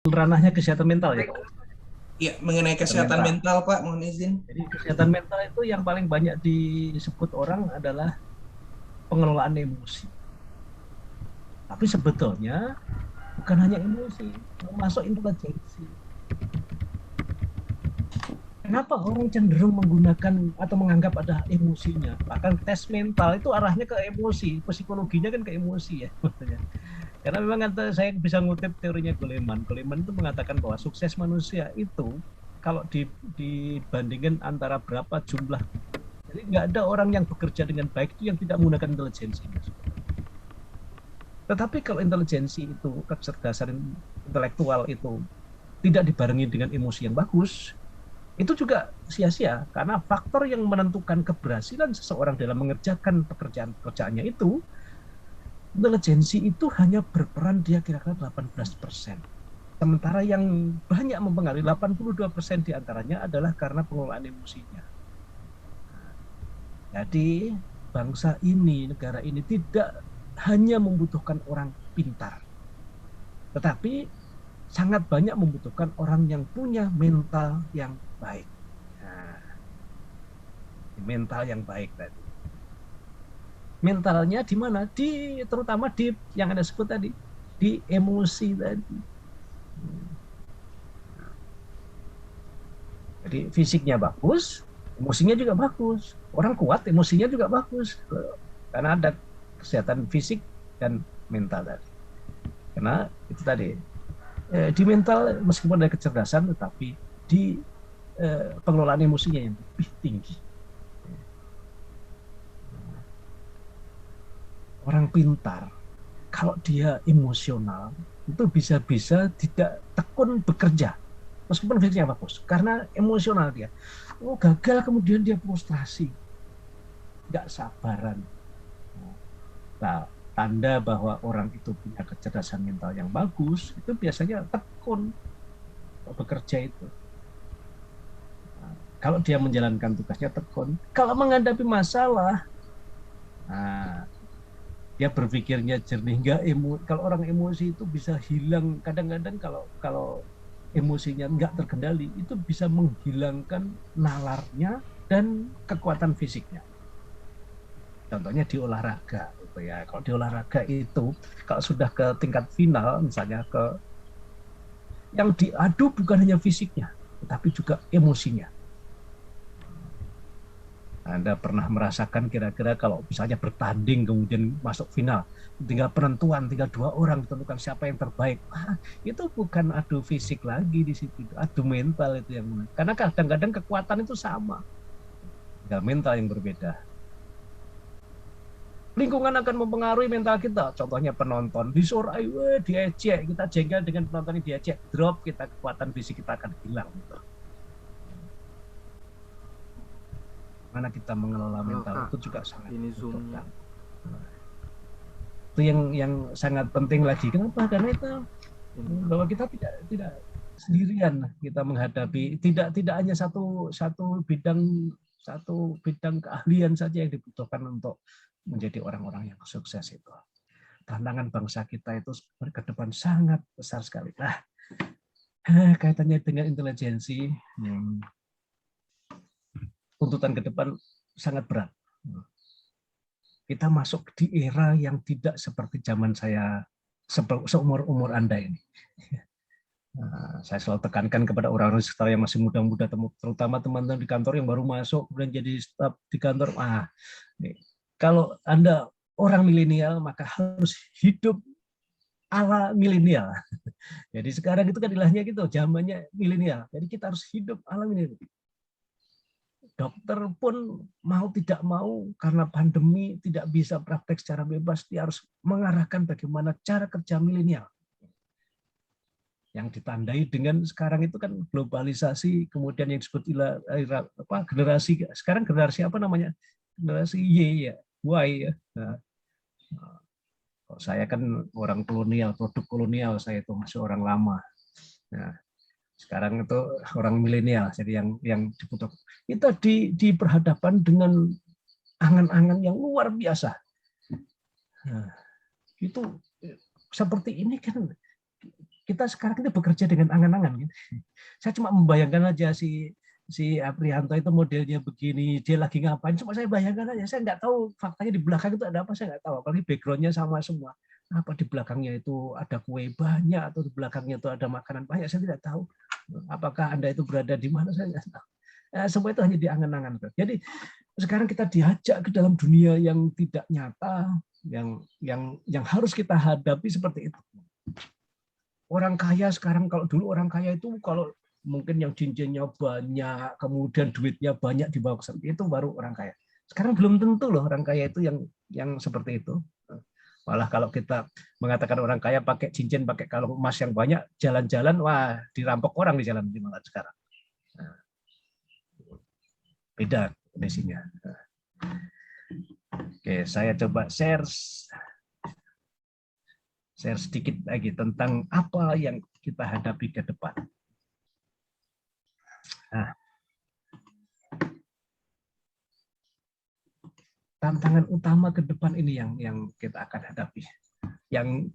ranahnya kesehatan mental ya Pak. Iya, mengenai kesehatan mental Pak, mohon izin. Jadi kesehatan mental itu yang paling banyak disebut orang adalah pengelolaan emosi. Tapi sebetulnya bukan hanya emosi, termasuk intelijensi. Kenapa orang cenderung menggunakan atau menganggap ada emosinya? Bahkan tes mental itu arahnya ke emosi, psikologinya kan ke emosi ya. Karena memang saya bisa ngutip teorinya Goleman. Goleman itu mengatakan bahwa sukses manusia itu kalau dibandingkan antara berapa jumlah, jadi nggak ada orang yang bekerja dengan baik itu yang tidak menggunakan intelijensi. Tetapi kalau intelijensi itu, kecerdasan intelektual itu tidak dibarengi dengan emosi yang bagus, itu juga sia-sia karena faktor yang menentukan keberhasilan seseorang dalam mengerjakan pekerjaannya itu, intelijensi itu hanya berperan dia kira-kira 18%. Sementara yang banyak mempengaruhi 82% diantaranya adalah karena pengelolaan emosinya. Jadi bangsa ini, negara ini tidak hanya membutuhkan orang pintar, tetapi sangat banyak membutuhkan orang yang punya mental yang baik. Nah, mental yang baik tadi. Mentalnya di mana? Terutama di yang Anda sebut tadi, di emosi tadi. Jadi fisiknya bagus, emosinya juga bagus. Orang kuat, emosinya juga bagus. Karena ada kesehatan fisik dan mental tadi. Karena itu tadi, di mental meskipun ada kecerdasan, tetapi di pengelolaan emosinya yang lebih tinggi. Orang pintar, kalau dia emosional, itu bisa-bisa tidak tekun bekerja. Meskipun fisiknya bagus, karena emosional dia. Oh, gagal kemudian dia frustrasi, nggak sabaran. Nah, tanda bahwa orang itu punya kecerdasan mental yang bagus, itu biasanya tekun bekerja itu. Nah, kalau dia menjalankan tugasnya tekun, kalau menghadapi masalah, nah, dia berpikirnya jernih, nggak kalau orang emosi itu bisa hilang kadang-kadang, kalau kalau emosinya nggak terkendali itu bisa menghilangkan nalarnya dan kekuatan fisiknya. Contohnya di olahraga gitu ya. Kalau di olahraga itu kalau sudah ke tingkat final, misalnya ke yang diadu bukan hanya fisiknya tetapi juga emosinya. Anda pernah merasakan kira-kira kalau misalnya bertanding kemudian masuk final, tinggal penentuan, tinggal 2 orang ditentukan siapa yang terbaik. Itu bukan adu fisik lagi di situ, adu mental itu yang karena kadang-kadang kekuatan itu sama, tinggal mental yang berbeda. Lingkungan akan mempengaruhi mental kita. Contohnya penonton disorai, diejek, kita jengkel dengan penonton yang diejek, drop kita, kekuatan fisik kita akan hilang. Gitu. Mana kita mengelola mental itu juga sangat membutuhkan. Itu yang sangat penting lagi. Kenapa? Karena itu bahwa kita tidak sendirian kita menghadapi, tidak hanya satu bidang keahlian saja yang dibutuhkan untuk menjadi orang-orang yang sukses itu. Tantangan bangsa kita itu ke depan sangat besar sekali. Nah, kaitannya dengan intelijensi, tuntutan ke depan sangat berat. Kita masuk di era yang tidak seperti zaman saya seumur-umur Anda ini. Nah, saya selalu tekankan kepada orang-orang sekitar yang masih muda-muda, terutama teman-teman di kantor yang baru masuk kemudian jadi staf di kantor. Nih, kalau Anda orang milenial maka harus hidup ala milenial. Jadi sekarang itu kan ilahnya gitu, zamannya milenial. Jadi kita harus hidup ala milenial. Dokter pun mau tidak mau karena pandemi tidak bisa praktek secara bebas, dia harus mengarahkan bagaimana cara kerja milenial. Yang ditandai dengan sekarang itu kan globalisasi, kemudian yang disebut generasi, sekarang generasi apa namanya? Generasi Y ya, Y ya. Nah, saya kan orang kolonial, produk kolonial, saya itu masih orang lama. Nah, sekarang itu orang milenial, jadi yang dibutuhkan. Kita diperhadapkan dengan angan-angan yang luar biasa. Nah, itu seperti ini kan kita sekarang itu bekerja dengan angan-angan. Gitu. Saya cuma membayangkan aja si Aprianto itu modelnya begini, dia lagi ngapain, cuma saya bayangkan aja, saya nggak tahu faktanya di belakang itu ada apa, saya nggak tahu, apalagi backgroundnya sama semua, apa di belakangnya itu ada kue banyak, atau di belakangnya itu ada makanan banyak, saya tidak tahu, apakah Anda itu berada di mana, saya nggak tahu. Semua itu hanya di angan-angan. Jadi sekarang kita diajak ke dalam dunia yang tidak nyata, yang harus kita hadapi seperti itu. Orang kaya sekarang, kalau dulu orang kaya itu kalau mungkin yang cincinnya banyak, kemudian duitnya banyak dibawa ke sana, itu baru orang kaya. Sekarang belum tentu loh orang kaya itu yang seperti itu. Malah kalau kita mengatakan orang kaya pakai cincin, pakai kalung emas yang banyak, jalan-jalan, wah dirampok orang di jalan malah sekarang. Beda kondisinya. Oke, saya coba share sedikit lagi tentang apa yang kita hadapi ke depan. Nah, tantangan utama ke depan ini yang kita akan hadapi, yang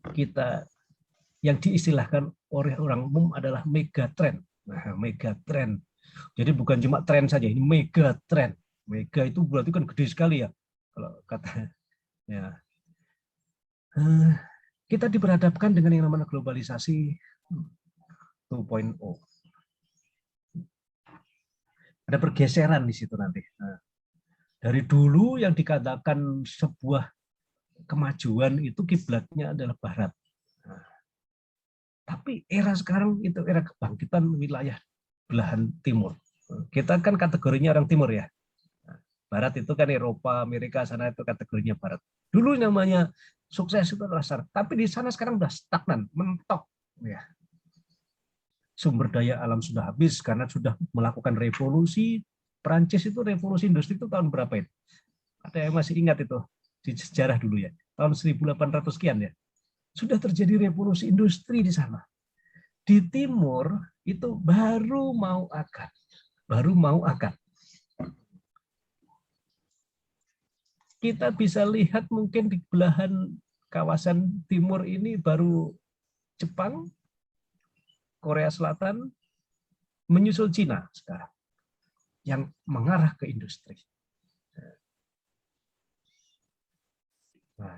diistilahkan oleh orang umum adalah megatrend. Nah, megatrend. Jadi bukan cuma tren saja, ini megatrend. Mega itu berarti kan gede sekali ya, kalau kata ya. Kita diperhadapkan dengan yang namanya globalisasi 2.0. Ada pergeseran di situ nanti. Nah, dari dulu yang dikatakan sebuah kemajuan itu kiblatnya adalah Barat. Nah, tapi era sekarang itu era kebangkitan wilayah belahan timur. Kita kan kategorinya orang timur ya. Barat itu kan Eropa, Amerika sana itu kategorinya Barat. Dulu namanya sukses itu adalah Barat, tapi di sana sekarang udah stagnan, mentok ya. Sumber daya alam sudah habis karena sudah melakukan revolusi. Perancis itu revolusi industri itu tahun berapa itu? Ada yang masih ingat itu di sejarah dulu ya, tahun 1800 sekian ya. Sudah terjadi revolusi industri di sana. Di timur itu baru mau akan. Kita bisa lihat mungkin di belahan kawasan timur ini baru Jepang, Korea Selatan, menyusul Cina sekarang yang mengarah ke industri. Nah,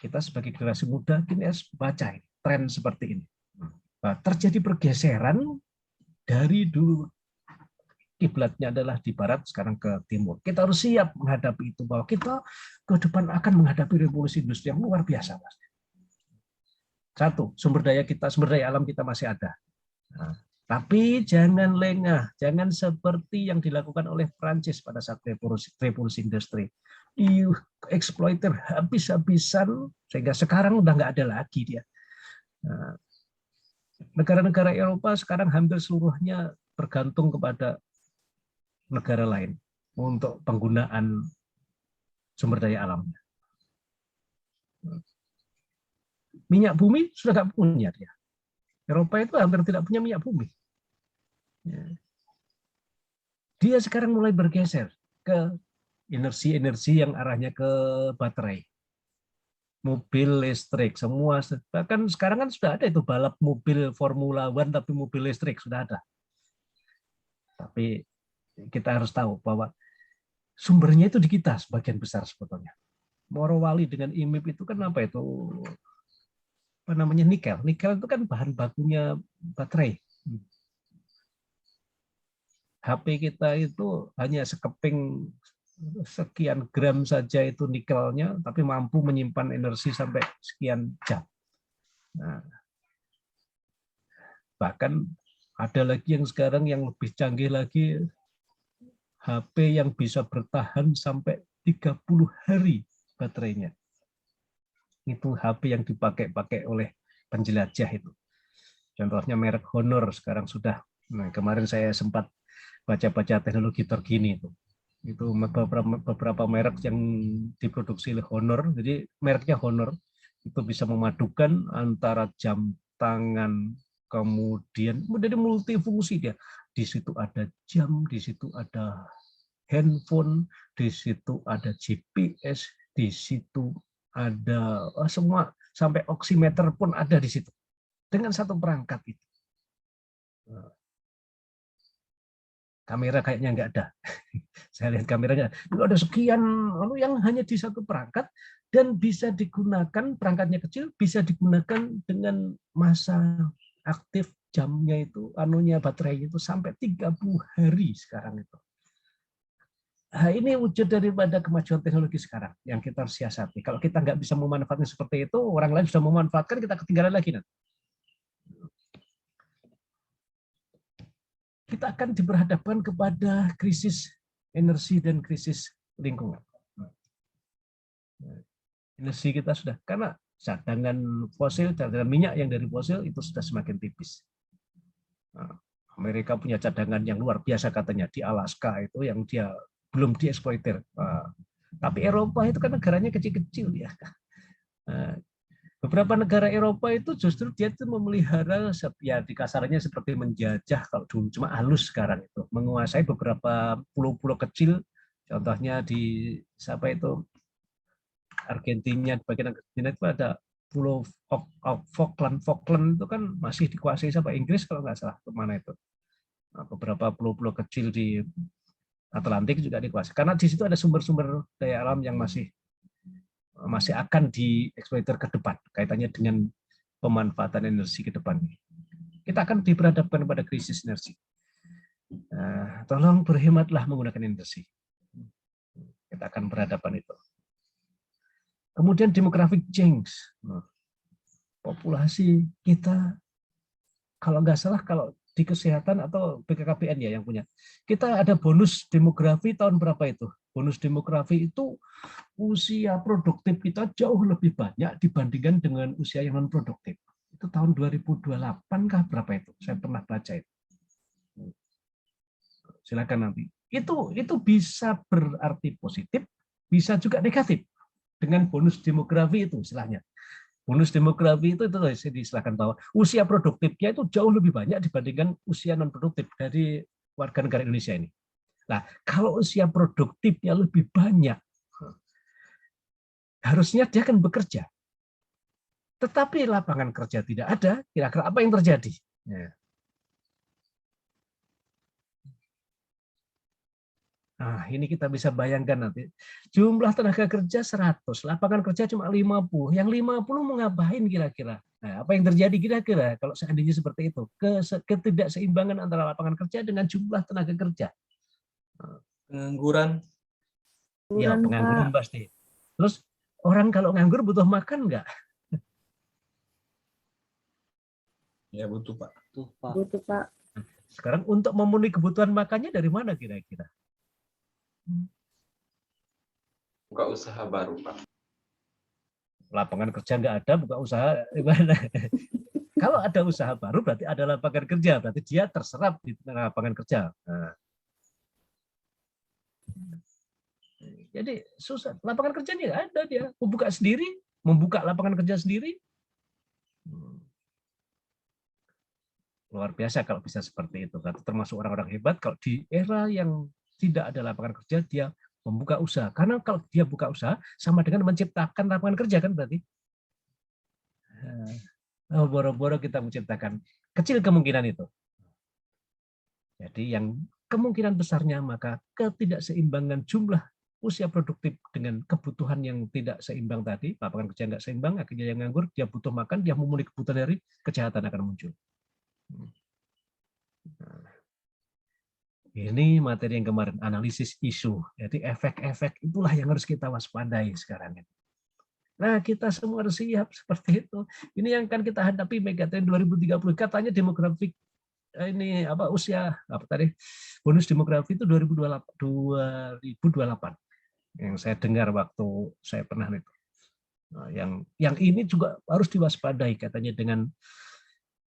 kita sebagai generasi muda kini harus baca tren seperti ini. Nah, terjadi pergeseran dari dulu kiblatnya adalah di barat, sekarang ke timur. Kita harus siap menghadapi itu, bahwa kita ke depan akan menghadapi revolusi industri yang luar biasa. Satu, sumber daya alam kita masih ada. Nah, tapi jangan lengah, jangan seperti yang dilakukan oleh Prancis pada saat revolusi industri. Eksploiter habis-habisan, sehingga sekarang udah nggak ada lagi dia. Nah, negara-negara Eropa sekarang hampir seluruhnya bergantung kepada negara lain untuk penggunaan sumber daya alamnya. Minyak bumi sudah nggak punya dia. Eropa itu hampir tidak punya minyak bumi. Dia sekarang mulai bergeser ke energi-energi yang arahnya ke baterai, mobil listrik, semua. Bahkan sekarang kan sudah ada itu balap mobil Formula One, tapi mobil listrik sudah ada. Tapi kita harus tahu bahwa sumbernya itu di kita sebagian besar sebetulnya. Morowali dengan IMIP itu kan apa itu? Apa namanya, nikel. Nikel itu kan bahan bakunya baterai. HP kita itu hanya sekeping sekian gram saja itu nikelnya, tapi mampu menyimpan energi sampai sekian jam. Nah, bahkan ada lagi yang sekarang yang lebih canggih lagi, HP yang bisa bertahan sampai 30 hari baterainya. Itu HP yang dipakai oleh penjelajah itu. Contohnya merek Honor sekarang sudah. Nah, kemarin saya sempat baca-baca teknologi terkini itu beberapa merek yang diproduksi oleh Honor. Jadi mereknya Honor itu bisa memadukan antara jam tangan, kemudian menjadi multifungsi dia. Di situ ada jam, di situ ada handphone, di situ ada GPS, di situ ada semua, sampai oximeter pun ada di situ. dengan satu perangkat itu. Kamera kayaknya nggak ada. Saya lihat kameranya, ada sekian yang hanya di satu perangkat dan bisa digunakan, perangkatnya kecil, bisa digunakan dengan masa aktif jamnya itu, baterai itu sampai 30 hari sekarang itu. Nah, ini wujud daripada kemajuan teknologi sekarang yang kita harus siasati. Kalau kita nggak bisa memanfaatkan seperti itu, orang lain sudah memanfaatkan, kita ketinggalan lagi nanti. Kita akan diperhadapkan kepada krisis energi dan krisis lingkungan. Energi kita sudah, karena cadangan fosil, cadangan minyak yang dari fosil itu sudah semakin tipis. Amerika punya cadangan yang luar biasa katanya di Alaska itu yang dia belum dieksploiter. Tapi Eropa itu kan negaranya kecil-kecil ya. Beberapa negara Eropa itu justru dia itu memelihara, ya di kasarnya seperti menjajah kalau dulu, cuma halus sekarang itu, menguasai beberapa pulau-pulau kecil, contohnya di siapa itu Argentina, di bagian Argentina itu ada pulau Falkland itu kan masih dikuasai sama Inggris kalau nggak salah, kemana itu. Nah, beberapa pulau-pulau kecil di Atlantik juga dikuasai, karena di situ ada sumber-sumber daya alam yang masih akan dieksploiter ke depan, kaitannya dengan pemanfaatan energi ke depan. Kita akan diperhadapkan pada krisis energi. Tolong berhematlah menggunakan energi. Kita akan berhadapan itu. Kemudian demographic change. Populasi kita, kalau nggak salah, kalau di kesehatan atau BKKBN ya yang punya, kita ada bonus demografi tahun berapa itu? Bonus demografi itu usia produktif kita jauh lebih banyak dibandingkan dengan usia yang non produktif. Itu tahun 2028 kah berapa itu? Saya pernah baca itu. Silakan nanti. Itu bisa berarti positif, bisa juga negatif dengan bonus demografi itu istilahnya. Bonus demografi itu silakan bahwa usia produktifnya itu jauh lebih banyak dibandingkan usia non produktif dari warga negara Indonesia ini. Nah, kalau usia produktifnya lebih banyak, harusnya dia akan bekerja. Tetapi lapangan kerja tidak ada, kira-kira apa yang terjadi? Nah, ini kita bisa bayangkan nanti. Jumlah tenaga kerja 100, lapangan kerja cuma 50. Yang 50 mau ngapain kira-kira? Nah, apa yang terjadi kira-kira kalau seandainya seperti itu? Ketidakseimbangan antara lapangan kerja dengan jumlah tenaga kerja. Pengangguran. Ya, pengangguran pasti. Terus orang kalau nganggur butuh makan nggak? Ya butuh Pak. Butuh Pak. Sekarang untuk memenuhi kebutuhan makannya dari mana kira-kira? Buka usaha baru, Pak. Lapangan kerja nggak ada, buka usaha gimana? Kalau ada usaha baru berarti ada lapangan kerja, berarti dia terserap di lapangan kerja. Nah. Jadi susah, lapangan kerjanya nggak ada, dia membuka lapangan kerja sendiri. Luar biasa kalau bisa seperti itu. Berarti termasuk orang-orang hebat kalau di era yang tidak ada lapangan kerja dia membuka usaha. Karena kalau dia buka usaha sama dengan menciptakan lapangan kerja kan berarti. Boro-boro kita menciptakan, kecil kemungkinan itu. Jadi yang kemungkinan besarnya maka ketidakseimbangan jumlah usia produktif dengan kebutuhan yang tidak seimbang tadi, lapangan kerja nggak seimbang, akhirnya yang nganggur, dia butuh makan, dia memenuhi kebutuhan dari kejahatan akan muncul. Ini materi yang kemarin, analisis isu. Jadi efek-efek itulah yang harus kita waspadai sekarang ini. Nah, kita semua harus siap seperti itu. Ini yang akan kita hadapi Megatrend 2030. Katanya demografik ini usia bonus demografi itu 2028. Yang saya dengar waktu saya pernah itu. Nah, yang ini juga harus diwaspadai katanya dengan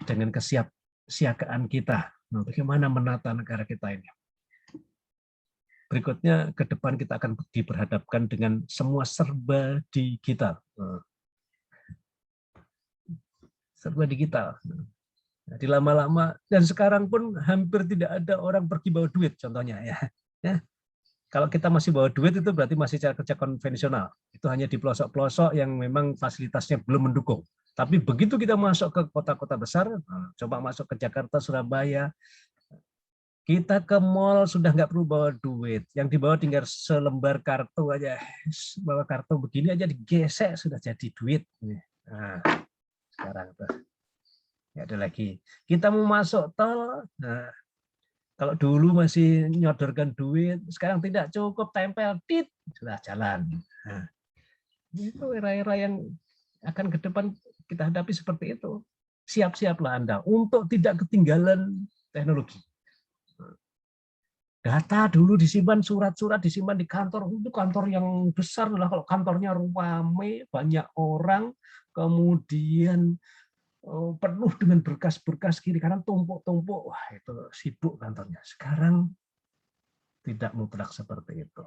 kesiapsiagaan kita. Nah, bagaimana menata negara kita ini? Berikutnya ke depan kita akan diperhadapkan dengan semua serba digital. Serba digital. Jadi lama-lama dan sekarang pun hampir tidak ada orang pergi bawa duit contohnya ya. Kalau kita masih bawa duit itu berarti masih cara kerja konvensional. Itu hanya di pelosok-pelosok yang memang fasilitasnya belum mendukung. Tapi begitu kita masuk ke kota-kota besar, coba masuk ke Jakarta, Surabaya, kita ke mall sudah nggak perlu bawa duit. Yang dibawa tinggal selembar kartu aja. Bawa kartu begini aja digesek sudah jadi duit. Nah, sekarang tuh. Ya ada lagi. Kita mau masuk tol, nah, kalau dulu masih nyodorkan duit, sekarang tidak cukup, tempel, tit, sudah jalan. Nah, itu era-era yang akan ke depan kita hadapi seperti itu. Siap-siaplah Anda untuk tidak ketinggalan teknologi. Data dulu disimpan, surat-surat disimpan di kantor, itu kantor yang besar lah. Kalau kantornya ramai, banyak orang, kemudian penuh dengan berkas-berkas kiri kanan, tumpuk-tumpuk, wah itu sibuk kantornya. Sekarang tidak mutlak seperti itu.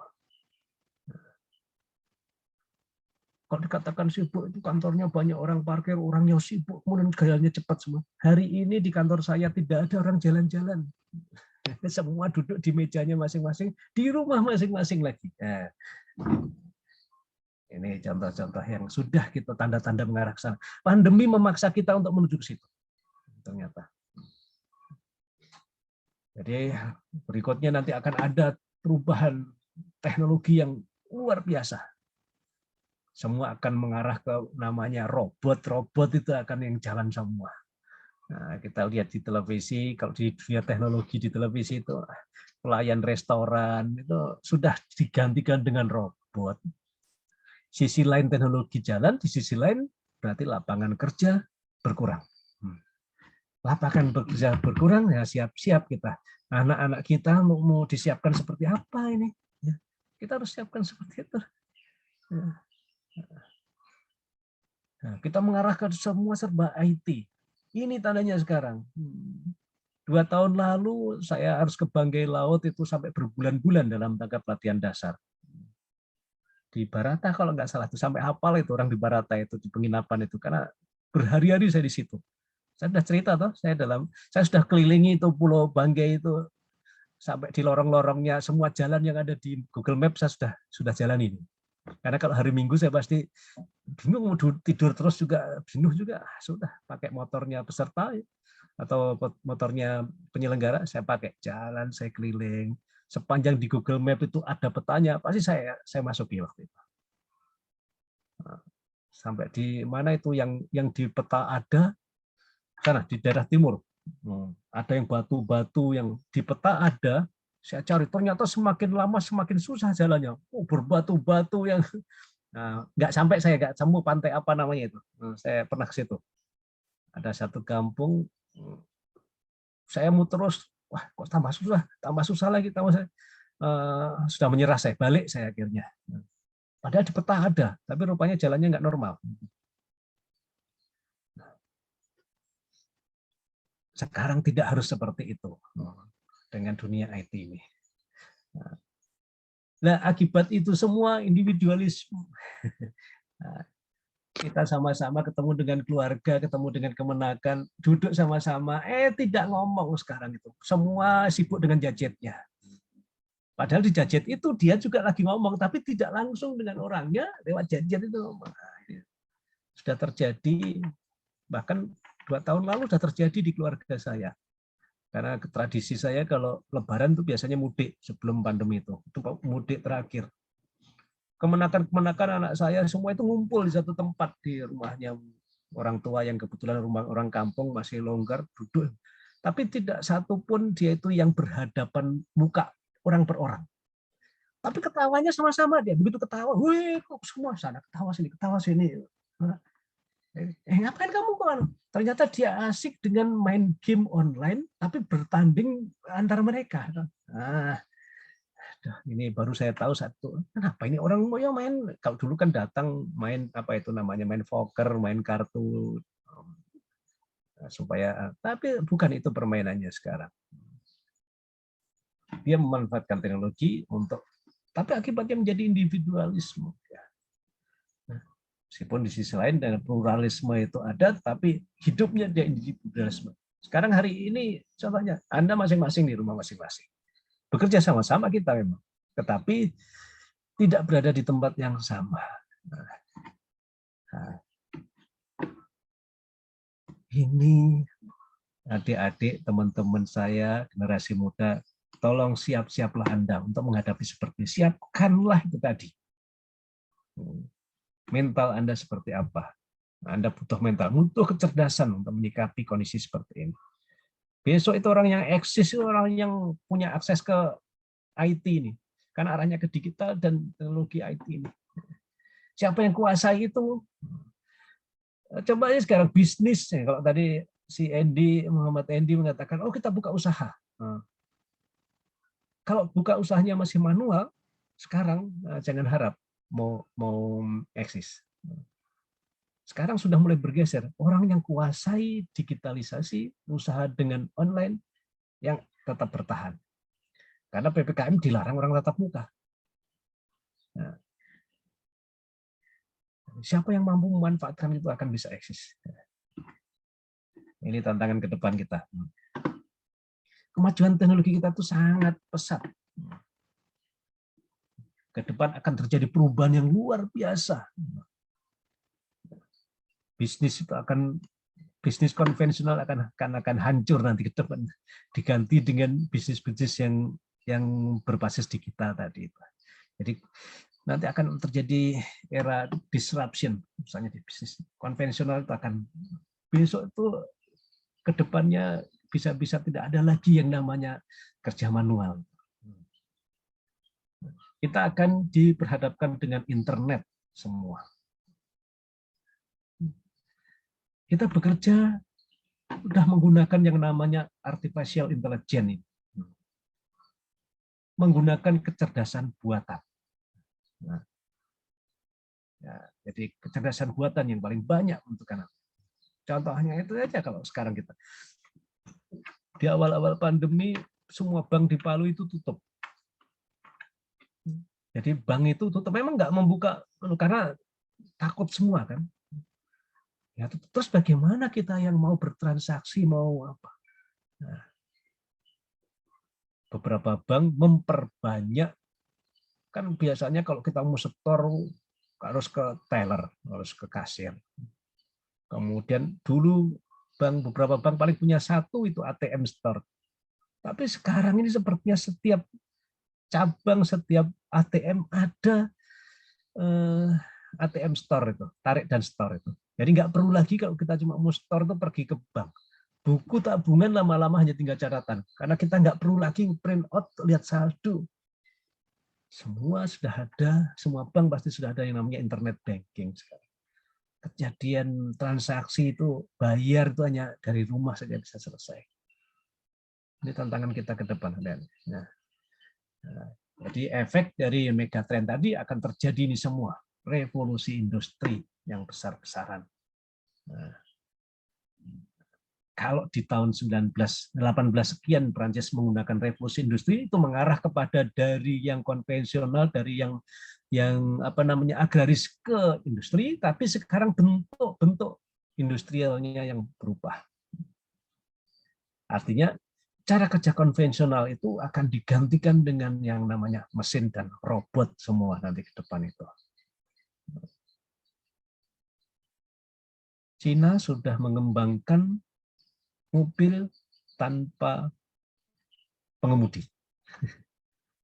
Kalau dikatakan sibuk itu kantornya banyak orang parkir, orangnya sibuk, kemudian gayanya cepat semua. Hari ini di kantor saya tidak ada orang jalan-jalan. Semua duduk di mejanya masing-masing, di rumah masing-masing lagi. Nah, ini contoh-contoh yang sudah kita tanda-tanda mengarah ke sana. Pandemi memaksa kita untuk menuju ke situ. Ternyata. Jadi berikutnya nanti akan ada perubahan teknologi yang luar biasa. Semua akan mengarah ke namanya robot. Robot itu akan yang jalan semua. Nah, kita lihat di televisi, kalau di dunia teknologi di televisi itu pelayan restoran itu sudah digantikan dengan robot. Sisi lain teknologi jalan, di sisi lain berarti lapangan kerja berkurang. Lapangan kerja berkurang, ya siap-siap kita. Anak-anak kita mau disiapkan seperti apa ini? Kita harus siapkan seperti itu. Nah, kita mengarahkan semua serba IT. Ini tandanya sekarang. 2 tahun lalu saya harus ke Banggai Laut itu sampai berbulan-bulan dalam rangka pelatihan dasar. Di Barata kalau nggak salah itu sampai hafal itu orang di Barata itu di penginapan itu karena berhari-hari saya di situ. Saya sudah cerita toh, saya sudah kelilingi itu Pulau Banggai itu sampai di lorong-lorongnya, semua jalan yang ada di Google Maps saya sudah jalani. Karena kalau hari Minggu saya pasti bingung mau tidur terus juga jenuh juga, sudah pakai motornya peserta atau motornya penyelenggara saya pakai jalan, saya keliling. Sepanjang di Google Map itu ada petanya, pasti saya masuki waktu itu. Sampai di mana itu yang di peta ada, sana di daerah timur. Ada yang batu-batu yang di peta ada, saya cari. Ternyata semakin lama semakin susah jalannya. Berbatu-batu yang nggak sampai saya nggak sampai pantai apa namanya itu. Saya pernah ke situ. Ada satu kampung, saya mau terus. Wah, kok tambah susah lagi. Sudah menyerah saya, balik saya akhirnya. Padahal di peta ada, tapi rupanya jalannya nggak normal. Sekarang tidak harus seperti itu dengan dunia IT ini. Nah, akibat itu semua individualisme. Kita sama-sama ketemu dengan keluarga, ketemu dengan kemenakan, duduk sama-sama, tidak ngomong sekarang itu. Semua sibuk dengan gadgetnya. Padahal di gadget itu dia juga lagi ngomong, tapi tidak langsung dengan orangnya, lewat gadget itu. Sudah terjadi, bahkan 2 tahun lalu sudah terjadi di keluarga saya. Karena tradisi saya kalau Lebaran itu biasanya mudik sebelum pandemi itu mudik terakhir. Kemenakan anak saya semua itu ngumpul di satu tempat di rumahnya orang tua yang kebetulan rumah orang kampung masih longgar duduk. Tapi tidak satu pun dia itu yang berhadapan muka orang per orang. Tapi ketawanya sama-sama dia. Begitu ketawa, wih kok semua sana ketawa sini. Ngapain kamu kok? Ternyata dia asik dengan main game online, tapi bertanding antar mereka. Ini baru saya tahu satu. Kenapa ini orang mau main? Kalau dulu kan datang main apa itu namanya main poker, main kartu supaya. Tapi bukan itu permainannya sekarang. Dia memanfaatkan teknologi untuk, tapi akibatnya menjadi individualisme. Meskipun di sisi lain dan pluralisme itu ada, tapi hidupnya dia individualisme. Sekarang hari ini contohnya, Anda masing-masing di rumah masing-masing. Bekerja sama-sama kita memang. tetapi tidak berada di tempat yang sama. Nah, ini adik-adik, teman-teman saya, generasi muda, tolong siap-siaplah Anda untuk menghadapi seperti siapkanlah itu tadi. Mental Anda seperti apa? Anda butuh mental, butuh kecerdasan untuk menyikapi kondisi seperti ini. Besok itu orang yang eksis, orang yang punya akses ke IT ini, kan arahnya ke digital dan teknologi IT ini. Siapa yang kuasai itu? Coba aja sekarang bisnis. Kalau tadi si Muhammad Andy mengatakan, oh kita buka usaha. Kalau buka usahanya masih manual, sekarang jangan harap mau eksis. Sekarang sudah mulai bergeser. Orang yang kuasai digitalisasi, usaha dengan online yang tetap bertahan. Karena PPKM dilarang orang tatap muka. Nah, siapa yang mampu memanfaatkan itu akan bisa eksis. Ini tantangan ke depan kita. Kemajuan teknologi kita itu sangat pesat. Ke depan akan terjadi perubahan yang luar biasa. Bisnis konvensional akan hancur nanti ke depan, diganti dengan bisnis yang berbasis digital tadi. Jadi nanti akan terjadi era disruption, misalnya di bisnis konvensional itu akan besok itu ke depannya bisa tidak ada lagi yang namanya kerja manual. Kita akan diperhadapkan dengan internet semua. Kita bekerja sudah menggunakan yang namanya artificial intelligence ini. Menggunakan kecerdasan buatan. Nah, ya, jadi kecerdasan buatan yang paling banyak untuk anak. Contohnya itu aja kalau sekarang kita. Di awal-awal pandemi, semua bank di Palu itu tutup. Jadi bank itu tutup, memang nggak membuka karena takut semua kan. Ya, terus bagaimana kita yang mau bertransaksi, mau apa? Nah, beberapa bank memperbanyak, kan biasanya kalau kita mau setor harus ke teller, harus ke kasir. Kemudian dulu beberapa bank paling punya satu itu ATM store. Tapi sekarang ini sepertinya setiap cabang, setiap ATM ada ATM store itu, tarik dan store itu. Jadi nggak perlu lagi kalau kita cuma mau store itu pergi ke bank. Buku tabungan lama-lama hanya tinggal catatan. Karena kita nggak perlu lagi print out, lihat saldo. Semua sudah ada, semua bank pasti sudah ada yang namanya internet banking sekarang. Kejadian transaksi itu, bayar itu hanya dari rumah saja bisa selesai. Ini tantangan kita ke depan. Nah, jadi efek dari megatrend tadi akan terjadi ini semua. Revolusi industri yang besar-besaran. Nah, kalau di tahun 1918 sekian Prancis menggunakan revolusi industri itu mengarah kepada dari yang konvensional, dari yang agraris ke industri, tapi sekarang bentuk industrialnya yang berubah. Artinya cara kerja konvensional itu akan digantikan dengan yang namanya mesin dan robot semua nanti ke depan itu. Cina sudah mengembangkan mobil tanpa pengemudi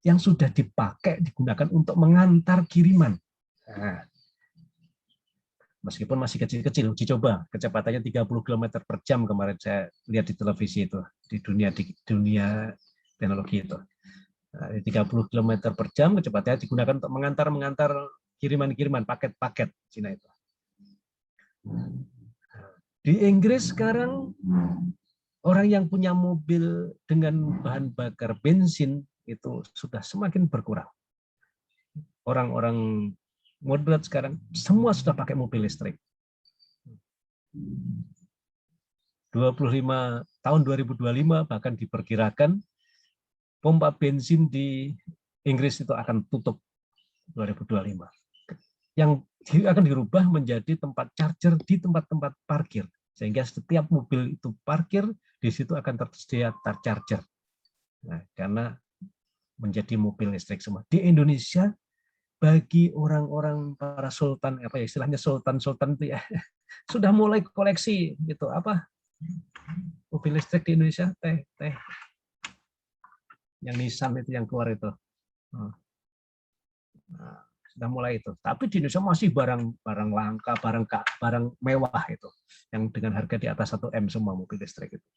yang sudah digunakan untuk mengantar kiriman. Nah, meskipun masih kecil-kecil, uji coba kecepatannya 30 km per jam kemarin saya lihat di televisi itu di dunia teknologi itu. Nah, 30 km per jam kecepatannya digunakan untuk mengantar kiriman-kiriman, paket-paket Cina itu. Di Inggris sekarang orang yang punya mobil dengan bahan bakar bensin itu sudah semakin berkurang. Orang-orang moderat sekarang semua sudah pakai mobil listrik. tahun 2025 bahkan diperkirakan pompa bensin di Inggris itu akan tutup 2025. Yang akan dirubah menjadi tempat charger di tempat-tempat parkir. Sehingga setiap mobil itu parkir, di situ akan tersedia charger. Nah, karena menjadi mobil listrik semua. Di Indonesia bagi orang-orang para sultan, apa ya istilahnya sultan-sultan itu ya, sudah mulai koleksi gitu apa mobil listrik di Indonesia, teh yang Nissan itu yang keluar itu. Nah, sudah mulai itu. Tapi di Indonesia masih barang langka, barang mewah itu, yang dengan harga di atas 1 M semua mobil listrik itu.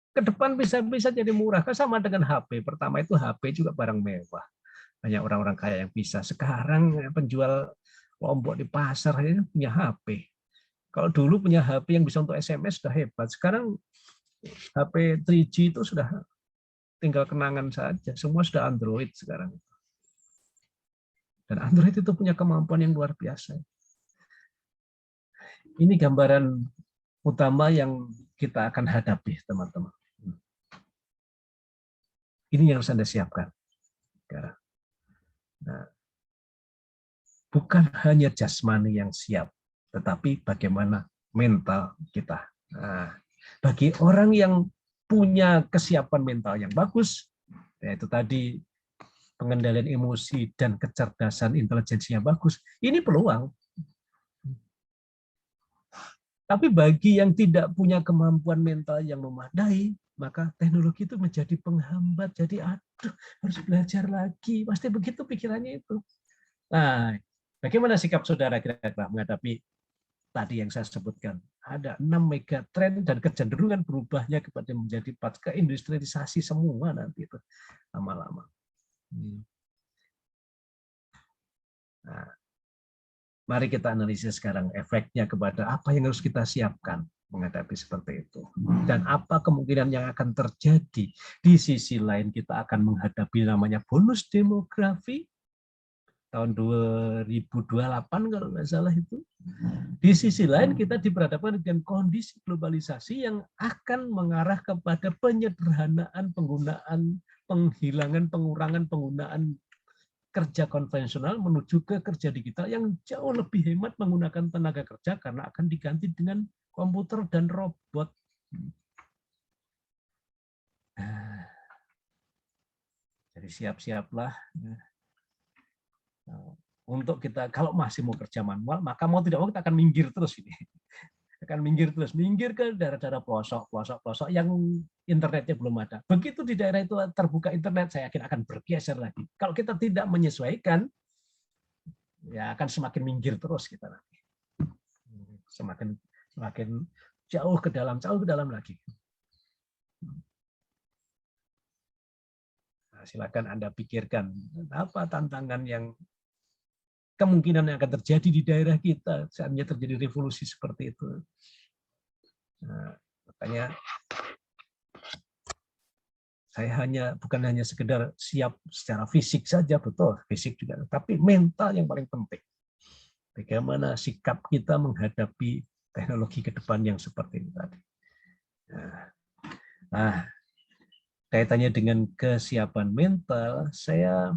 Ke depan bisa jadi murah, kan sama dengan HP. Pertama itu HP juga barang mewah. Banyak orang-orang kaya yang bisa. Sekarang penjual Lombok di pasar ini punya HP. Kalau dulu punya HP yang bisa untuk SMS sudah hebat. Sekarang HP 3G itu sudah tinggal kenangan saja. Semua sudah Android sekarang. Dan Android itu punya kemampuan yang luar biasa. Ini gambaran utama yang kita akan hadapi, teman-teman. Ini yang harus Anda siapkan. Nah, bukan hanya jasmani yang siap, tetapi bagaimana mental kita. Nah, bagi orang yang punya kesiapan mental yang bagus, yaitu tadi pengendalian emosi dan kecerdasan intelijensinya bagus, ini peluang. Tapi bagi yang tidak punya kemampuan mental yang memadai, maka teknologi itu menjadi penghambat. Jadi aduh, harus belajar lagi. Pasti begitu pikirannya itu. Nah, bagaimana sikap saudara kira-kira menghadapi tadi yang saya sebutkan? Ada 6 megatrend dan kecenderungan berubahnya kepada menjadi 4 keindustrialisasi semua nanti itu lama-lama. Nah, mari kita analisis sekarang efeknya kepada apa yang harus kita siapkan menghadapi seperti itu. Dan apa kemungkinan yang akan terjadi. Di sisi lain kita akan menghadapi namanya bonus demografi tahun 2028 kalau nggak salah itu. Di sisi lain kita diperhadapkan dengan kondisi globalisasi yang akan mengarah kepada penyederhanaan penggunaan, penghilangan, pengurangan penggunaan kerja konvensional menuju ke kerja digital yang jauh lebih hemat menggunakan tenaga kerja karena akan diganti dengan komputer dan robot. Jadi siap-siaplah untuk kita, kalau masih mau kerja manual, maka mau tidak mau kita akan minggir terus ini. Akan minggir ke daerah-daerah pelosok yang internetnya belum ada. Begitu di daerah itu terbuka internet, saya yakin akan bergeser lagi. Kalau kita tidak menyesuaikan, ya akan semakin minggir terus kita nanti. Semakin jauh ke dalam lagi. Nah, silakan Anda pikirkan apa tantangan yang kemungkinan yang akan terjadi di daerah kita saatnya terjadi revolusi seperti itu. Nah, makanya saya bukan hanya sekedar siap secara fisik saja, betul, fisik juga, tapi mental yang paling penting. Bagaimana sikap kita menghadapi teknologi ke depan yang seperti ini tadi. Nah, kaitannya dengan kesiapan mental, saya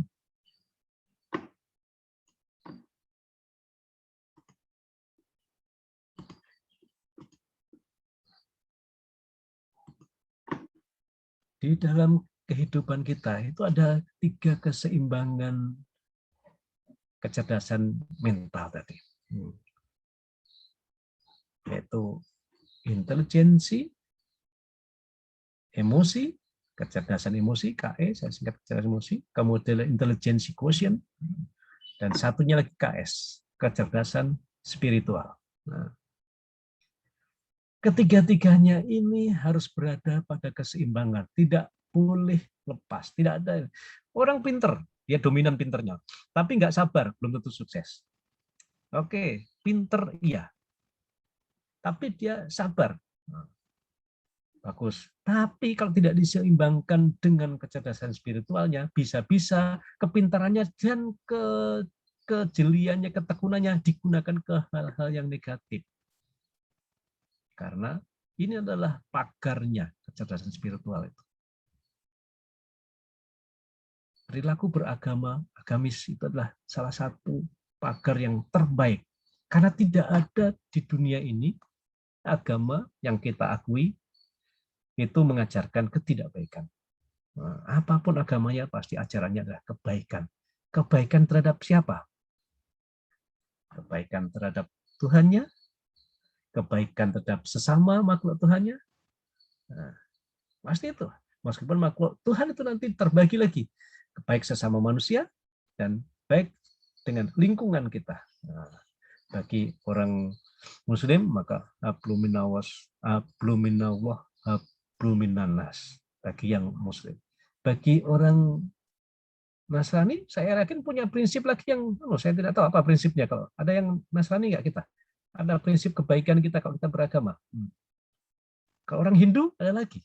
di dalam kehidupan kita itu ada 3 keseimbangan kecerdasan mental tadi, yaitu intelijensi, emosi, kecerdasan emosi, KE, saya singkat kecerdasan emosi, kemudian intelijensi quotient, dan satunya lagi KS, kecerdasan spiritual. Nah, ketiga-tiganya ini harus berada pada keseimbangan, tidak boleh lepas, tidak ada. Orang pinter, dia dominan pinternya, tapi nggak sabar, belum tentu sukses. Oke, pinter iya, tapi dia sabar, bagus. Tapi kalau tidak diseimbangkan dengan kecerdasan spiritualnya, bisa-bisa kepintarannya dan kejeliannya, ketekunannya digunakan ke hal-hal yang negatif. Karena ini adalah pagarnya kecerdasan spiritual itu. Perilaku beragama, agamis itu adalah salah satu pagar yang terbaik. Karena tidak ada di dunia ini agama yang kita akui itu mengajarkan ketidakbaikan. Apapun agamanya pasti ajarannya adalah kebaikan. Kebaikan terhadap siapa? Kebaikan terhadap Tuhannya, kebaikan terhadap sesama makhluk Tuhannya. Nah, pasti itu. Meskipun makhluk Tuhan itu nanti terbagi lagi. Baik sesama manusia dan baik dengan lingkungan kita. Nah, bagi orang Muslim maka hablu minallah hablu minannas, bagi yang Muslim. Bagi orang Nasrani, saya yakin punya prinsip lagi yang saya tidak tahu apa prinsipnya. Kalau ada yang Nasrani nggak kita? Ada prinsip kebaikan kita kalau kita beragama. Kalau orang Hindu ada lagi,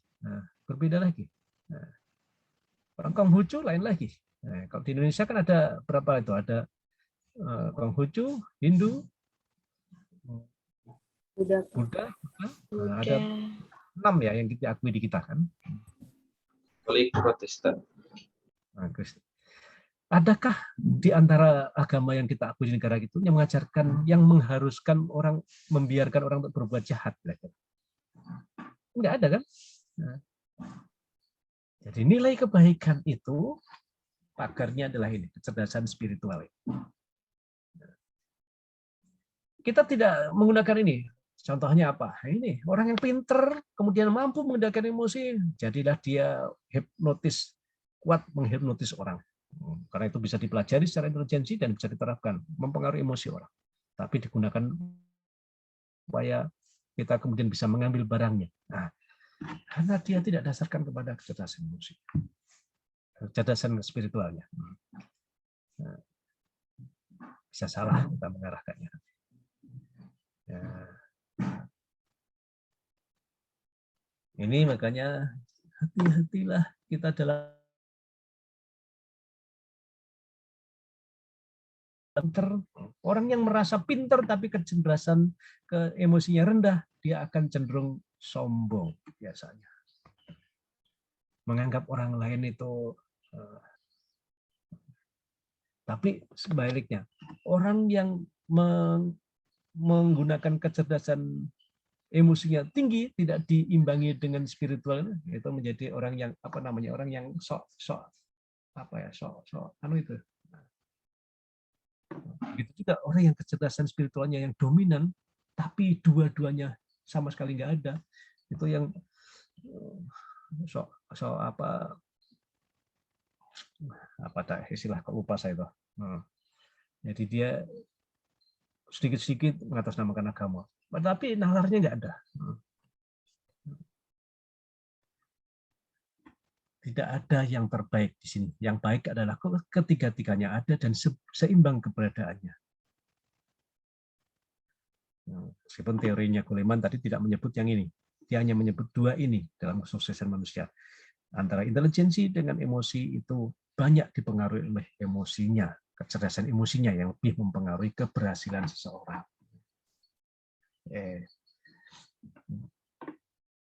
berbeda lagi. Orang Konghucu lain lagi. Kalau di Indonesia kan ada berapa itu? Ada Konghucu, Hindu, Buddha. Ada 6 ya yang kita akui di kita kan. Katolik, Protestan. Adakah di antara agama yang kita akui di negara itu yang mengajarkan, yang mengharuskan orang, membiarkan orang untuk berbuat jahat? Enggak ada kan? Jadi nilai kebaikan itu pagarnya adalah ini, kecerdasan spiritual. Kita tidak menggunakan ini. Contohnya apa? Ini orang yang pinter, kemudian mampu mengendalikan emosi, jadilah dia hipnotis, kuat menghipnotis orang. Karena itu bisa dipelajari secara intelijensi dan bisa diterapkan, mempengaruhi emosi orang. Tapi digunakan supaya kita kemudian bisa mengambil barangnya. Nah, karena dia tidak dasarkan kepada kecerdasan emosi, kecerdasan spiritualnya. Nah, bisa salah kita mengarahkannya. Ya. Ini makanya hati-hatilah kita dalam orang yang merasa pintar tapi kecerdasan ke emosinya rendah, dia akan cenderung sombong biasanya. Menganggap orang lain itu tapi sebaliknya, orang yang menggunakan kecerdasan emosinya tinggi tidak diimbangi dengan spiritual, itu menjadi orang yang orang yang sok itu. Begitu juga orang yang kecerdasan spiritualnya yang dominan, tapi dua-duanya sama sekali nggak ada. Itu yang istilah kok lupa saya itu. Jadi dia sedikit-sedikit mengatasnamakan agama, tapi nalarnya nggak ada. Tidak ada yang terbaik di sini. Yang baik adalah ketiga-tiganya ada dan seimbang keberadaannya. Meskipun teorinya Goleman tadi tidak menyebut yang ini, dia hanya menyebut dua ini dalam kesuksesan manusia. Antara intelijensi dengan emosi itu banyak dipengaruhi oleh emosinya, kecerdasan emosinya yang lebih mempengaruhi keberhasilan seseorang.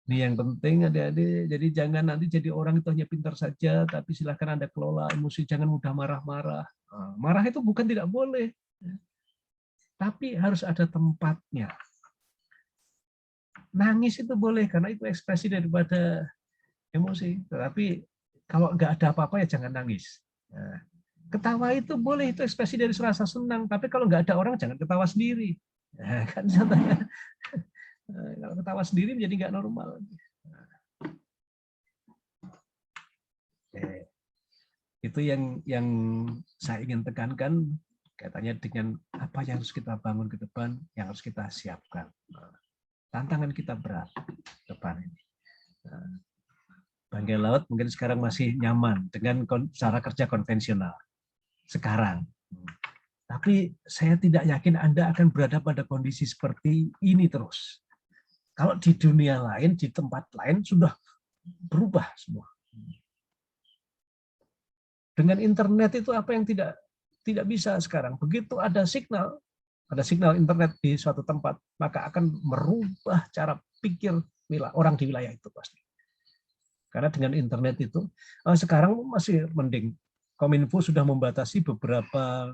Ini yang penting adik-adik, jadi jangan nanti jadi orang itu hanya pintar saja, tapi silakan Anda kelola emosi, jangan mudah marah-marah. Marah itu bukan tidak boleh, tapi harus ada tempatnya. Nangis itu boleh, karena itu ekspresi daripada emosi, tetapi kalau nggak ada apa-apa ya jangan nangis. Ketawa itu boleh, itu ekspresi dari rasa senang, tapi kalau nggak ada orang jangan ketawa sendiri. Kan contohnya. Kalau ketawa sendiri menjadi nggak normal. Itu yang saya ingin tekankan, kaitannya dengan apa yang harus kita bangun ke depan, yang harus kita siapkan. Tantangan kita berat ke depan ini. Bangkai laut mungkin sekarang masih nyaman dengan cara kerja konvensional sekarang. Tapi saya tidak yakin Anda akan berada pada kondisi seperti ini terus. Kalau di dunia lain, di tempat lain sudah berubah semua. Dengan internet itu apa yang tidak bisa sekarang. Begitu ada signal internet di suatu tempat, maka akan merubah cara pikir orang di wilayah itu pasti. Karena dengan internet itu, sekarang masih mending. Kominfo sudah membatasi beberapa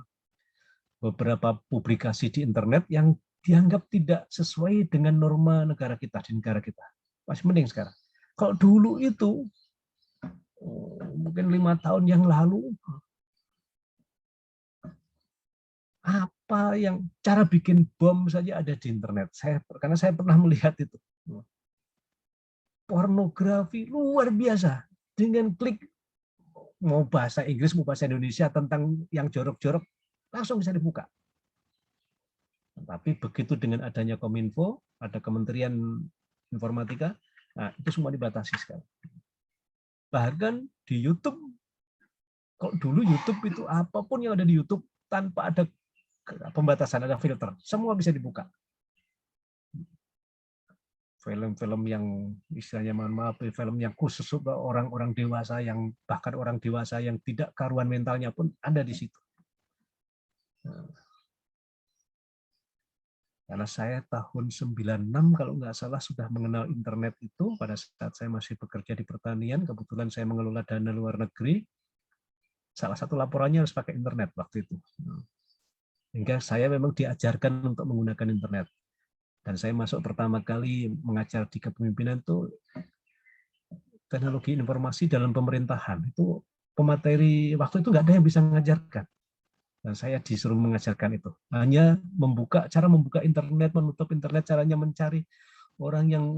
publikasi di internet yang dianggap tidak sesuai dengan norma negara kita, di negara kita. Masih mending sekarang. Kalau dulu itu mungkin 5 tahun yang lalu, apa yang cara bikin bom saja ada di internet. Karena saya pernah melihat itu. Pornografi luar biasa. Dengan klik mau bahasa Inggris, mau bahasa Indonesia tentang yang jorok-jorok, langsung bisa dibuka. Tapi begitu dengan adanya Kominfo, ada Kementerian Informatika, nah itu semua dibatasi sekarang. Bahkan di YouTube, kalau dulu YouTube itu apapun yang ada di YouTube tanpa ada pembatasan, ada filter, semua bisa dibuka. Film-film yang istilahnya, mohon maaf, film yang khusus untuk orang-orang dewasa, yang bahkan orang dewasa yang tidak karuan mentalnya pun ada di situ. Karena saya tahun 96 kalau nggak salah sudah mengenal internet itu pada saat saya masih bekerja di pertanian. Kebetulan saya mengelola dana luar negeri. Salah satu laporannya harus pakai internet waktu itu. Hingga saya memang diajarkan untuk menggunakan internet. Dan saya masuk pertama kali mengajar di kepemimpinan itu teknologi informasi dalam pemerintahan. Itu pemateri waktu itu nggak ada yang bisa mengajarkan. Dan saya disuruh mengajarkan itu. Hanya cara membuka internet, menutup internet, caranya mencari orang yang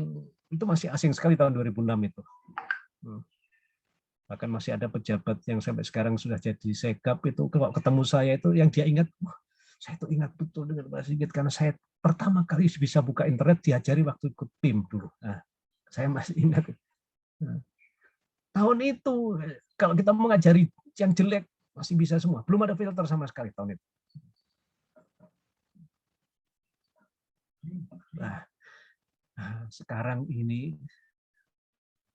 itu masih asing sekali tahun 2006 itu. Bahkan masih ada pejabat yang sampai sekarang sudah jadi sekap itu, kalau ketemu saya itu yang dia ingat, saya itu ingat betul dengan Pak Sigit karena saya pertama kali bisa buka internet diajari waktu ikut PIM dulu. Nah, saya masih ingat. Nah, tahun itu kalau kita mengajari yang jelek masih bisa semua. Belum ada filter sama sekali tahun itu. Nah, sekarang ini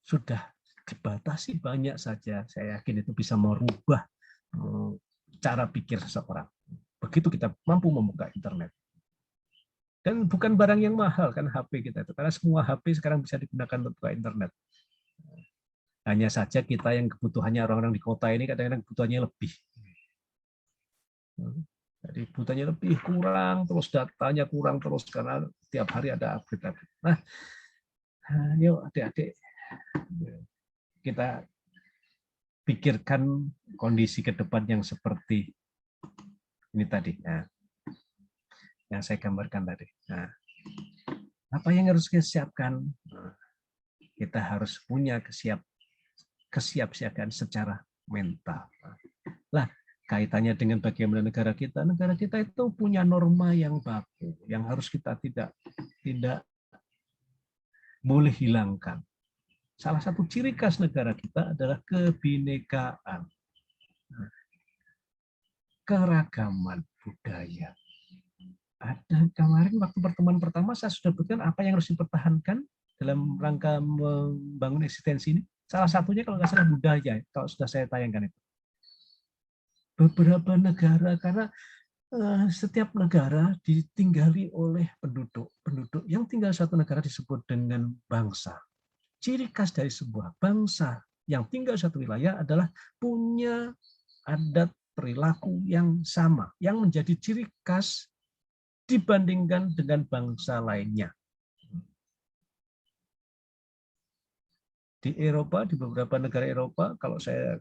sudah dibatasi banyak saja. Saya yakin itu bisa merubah cara pikir seseorang. Begitu kita mampu membuka internet. Dan bukan barang yang mahal kan HP kita itu. Karena semua HP sekarang bisa digunakan untuk buka internet. Hanya saja kita yang kebutuhannya orang-orang di kota ini kadang-kadang kebutuhannya lebih. Jadi kebutuhannya lebih kurang, terus datanya kurang terus karena tiap hari ada update. Nah, yuk adik-adik, kita pikirkan kondisi ke depan yang seperti ini tadi. Nah, yang saya gambarkan tadi. Nah, apa yang harus kita siapkan? Kita harus punya kesiapsiagaan secara mental. Lah, kaitannya dengan bagaimana negara kita itu punya norma yang baku, yang harus kita tidak boleh hilangkan. Salah satu ciri khas negara kita adalah kebinekaan, keragaman budaya. Ada kemarin waktu pertemuan pertama saya sudah sebutkan apa yang harus dipertahankan dalam rangka membangun eksistensi ini. Salah satunya kalau nggak salah budaya, kalau sudah saya tayangkan itu. Beberapa negara, karena setiap negara ditinggali oleh penduduk. Penduduk yang tinggal satu negara disebut dengan bangsa. Ciri khas dari sebuah bangsa yang tinggal satu wilayah adalah punya adat perilaku yang sama, yang menjadi ciri khas dibandingkan dengan bangsa lainnya. Di Eropa, di beberapa negara Eropa, kalau saya